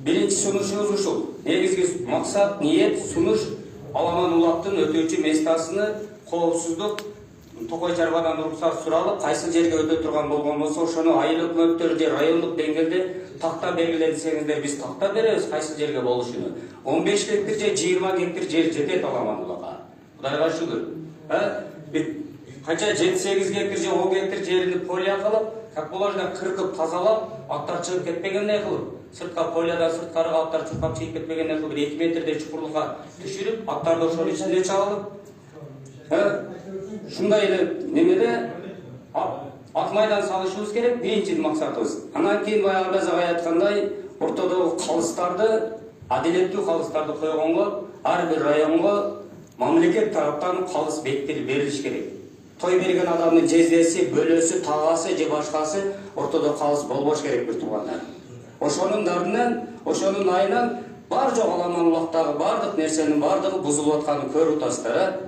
Birinci sunuşumuz ушул. Негизги максат, ниет, сунуш Аламан улаттын өтүүчү местасыны коопсуздук Токой чарбадан уруксат суралып, кайсы жерге өтө турган болгон болсо, ошону айыл өкмөттөр же райондук деңгээлде такта белгиле десеңиздер, биз такта беребиз кайсы жерге болушуну. 15 гектар же 20 гектар жер жетет Аламан улакка. Кудайга шүгүр. Канча 7-8 гектар же 10 гектар жерини полия кылып, как положено кыркып тазалап, аттар чыгып кетпегендей кылып, сыртка полиядан сырткарыга аттар чуркап чыгып кетпегендей кылып, 2 метрдей чукурлукка түшүрүп, аттарды ошонун ичинде чагылып, шундай эле немеде ат майдан салышыбыз керек, биринчи максатыбыз. Анан кийин баягы ага айткандай, ортодогу калыстарды, адилеттүү калыстарды койгонго, ар бир районго мамлекет тараптан калыс бекитилип берилиш керек. Той берген адамдын жездеси, бөлөсү, тагасы же башкасы ортодо калыс болбош керек бир туугандар. Ошонун дардынан, ошонун айынан бар жок Аламан улактагы бардык нерсенин бардыгы бузулуп атканын көрүп атасыздар.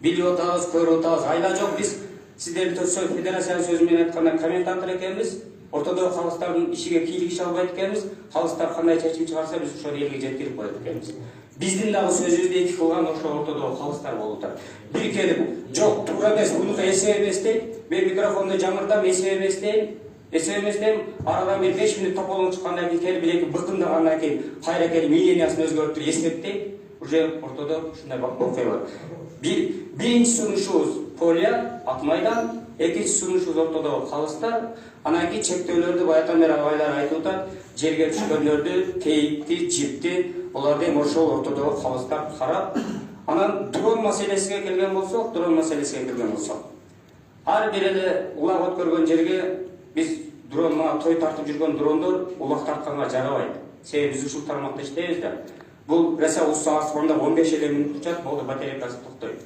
Билип атабыз, көрүп атабыз. Айла жок, биз сиздердин федерациянын сөзү менен айтканда комментатор экенбиз. Ортодогу калыстардын ишиге кийлигише албайт экенбиз. Калыстар кандай чечим чыгарса, биз ошону элге жеткирип коет экенбиз. Биздин дагы сөзүбүздү эки кылган ошо ортодогу калыстар болуп атат. Бир келип, жок, туура эмес, мунука эсеп эмес дейт. Мен микрофонду жаңырдам, эсеп эмес дейм. Эсеп эмес дейм. Арадан бир 5 мүнөт тополоң чыккандан кийин келип, бир-эки быкындагандан кийин кайра келип мнениясын өзгөртүп эснеп дейт. Уже ортодо ушундай окуя бар. Биринчи сунушубуз полия, ат майдан, экинчи сунушубуз ортодогу калыстар. Анан кийин чектөөлөрдү баятан бери агайлар айтып атат, жерге түшкөндөрдү, тейикти, жипти, буларды эми ошол ортодогу калыстар карап, анан дрон маселесине келген болсок, ар бир эле улак өткөргөн жерге биз дрон, той тартып жүргөн дрондор улак тартканга жарабайт. Себеби биз ушул тармакта иштейбиз да. Бул раса аспанда 15 эле мүнөт учат, болду, батарейкасы токтойт.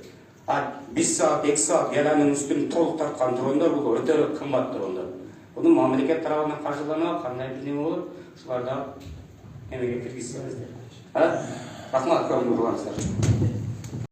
А 1 саат, 2 саат яланын үстүн толук тарткан дрондор бул өтө кымбат дрондор. Буну мамлекет тарабынан каржыланат, кандай неме болот? Ушуларда эмеге киргизсеңиздер. Рахмат, көп болуңуздар.